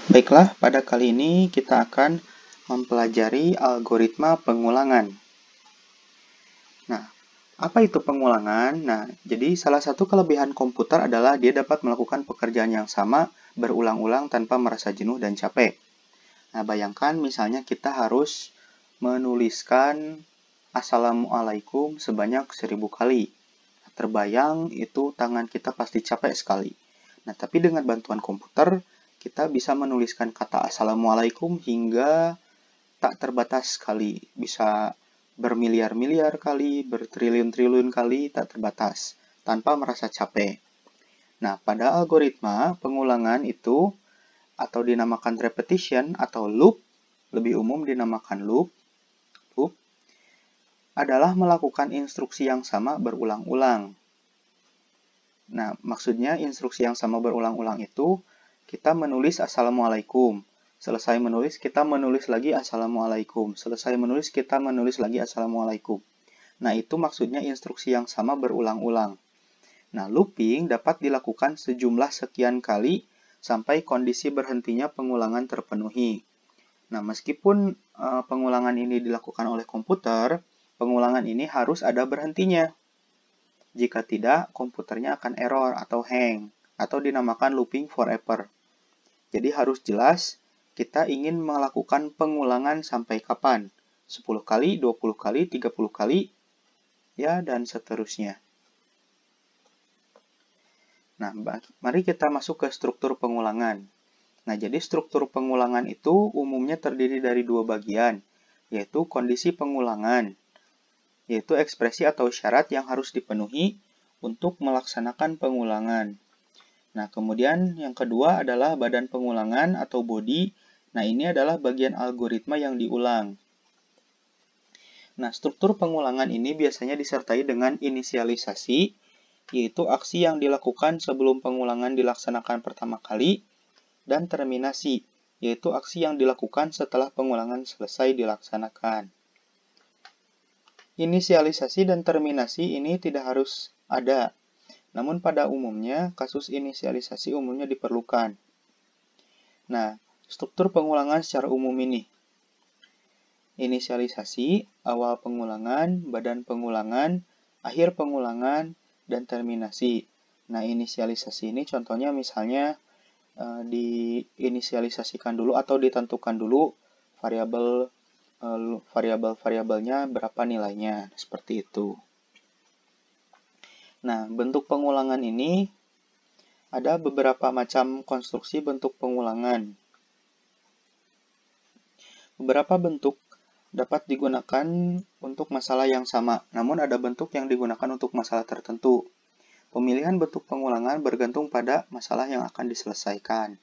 Baiklah, pada kali ini kita akan mempelajari algoritma pengulangan. Nah, apa itu pengulangan? Nah, jadi salah satu kelebihan komputer adalah dia dapat melakukan pekerjaan yang sama berulang-ulang tanpa merasa jenuh dan capek. Nah, bayangkan misalnya kita harus menuliskan Assalamualaikum sebanyak 1000 kali. Terbayang itu tangan kita pasti capek sekali. Nah, tapi dengan bantuan komputer, kita bisa menuliskan kata Assalamualaikum hingga tak terbatas kali. Bisa bermiliar-miliar kali, bertriliun-triliun kali, tak terbatas, tanpa merasa capek. Nah, pada algoritma pengulangan itu, atau dinamakan repetition atau loop, lebih umum dinamakan loop, adalah melakukan instruksi yang sama berulang-ulang. Nah, maksudnya instruksi yang sama berulang-ulang itu, kita menulis Assalamualaikum. Selesai menulis, kita menulis lagi Assalamualaikum. Selesai menulis, kita menulis lagi Assalamualaikum. Nah, itu maksudnya instruksi yang sama berulang-ulang. Nah, looping dapat dilakukan sejumlah sekian kali sampai kondisi berhentinya pengulangan terpenuhi. Nah, meskipun pengulangan ini dilakukan oleh komputer, pengulangan ini harus ada berhentinya. Jika tidak, komputernya akan error atau hang, atau dinamakan looping forever. Jadi harus jelas, kita ingin melakukan pengulangan sampai kapan? 10 kali, 20 kali, 30 kali, ya, dan seterusnya. Nah, mari kita masuk ke struktur pengulangan. Nah, jadi struktur pengulangan itu umumnya terdiri dari dua bagian, yaitu kondisi pengulangan, yaitu ekspresi atau syarat yang harus dipenuhi untuk melaksanakan pengulangan. Nah, kemudian yang kedua adalah badan pengulangan atau body. Nah, ini adalah bagian algoritma yang diulang. Nah, struktur pengulangan ini biasanya disertai dengan inisialisasi, yaitu aksi yang dilakukan sebelum pengulangan dilaksanakan pertama kali, dan terminasi, yaitu aksi yang dilakukan setelah pengulangan selesai dilaksanakan. Inisialisasi dan terminasi ini tidak harus ada, namun pada umumnya kasus inisialisasi umumnya diperlukan. Nah, struktur pengulangan secara umum ini. Inisialisasi, awal pengulangan, badan pengulangan, akhir pengulangan, dan terminasi. Nah, inisialisasi ini contohnya misalnya diinisialisasikan dulu atau ditentukan dulu variabel-variabelnya berapa nilainya, seperti itu. Nah, bentuk pengulangan ini ada beberapa macam konstruksi bentuk pengulangan. Beberapa bentuk dapat digunakan untuk masalah yang sama, namun ada bentuk yang digunakan untuk masalah tertentu. Pemilihan bentuk pengulangan bergantung pada masalah yang akan diselesaikan.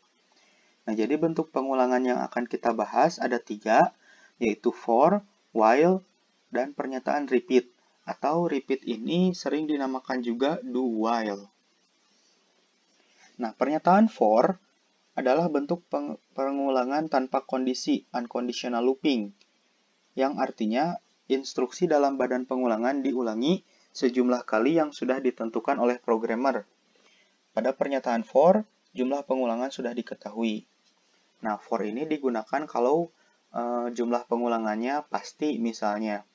Nah, jadi bentuk pengulangan yang akan kita bahas ada 3, yaitu for, while, dan pernyataan repeat. Atau repeat ini sering dinamakan juga do while. Nah, pernyataan for adalah bentuk pengulangan tanpa kondisi, unconditional looping, yang artinya instruksi dalam badan pengulangan diulangi sejumlah kali yang sudah ditentukan oleh programmer. Pada pernyataan for, jumlah pengulangan sudah diketahui. Nah, for ini digunakan kalau jumlah pengulangannya pasti, misalnya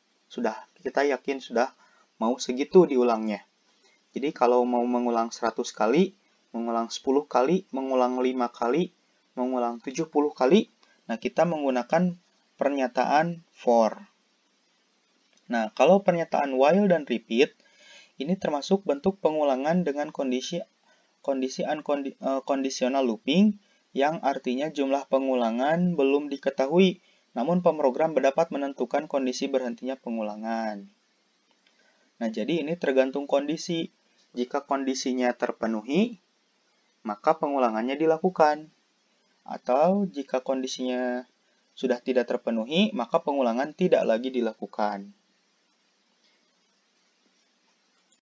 kita yakin sudah mau segitu diulangnya. Jadi kalau mau mengulang 100 kali, mengulang 10 kali, mengulang 5 kali, mengulang 70 kali, nah kita menggunakan pernyataan for. Nah, kalau pernyataan while dan repeat, ini termasuk bentuk pengulangan dengan kondisi unconditional looping, yang artinya jumlah pengulangan belum diketahui, namun pemrogram dapat menentukan kondisi berhentinya pengulangan. Nah, jadi ini tergantung kondisi. Jika kondisinya terpenuhi, maka pengulangannya dilakukan. Atau jika kondisinya sudah tidak terpenuhi, maka pengulangan tidak lagi dilakukan.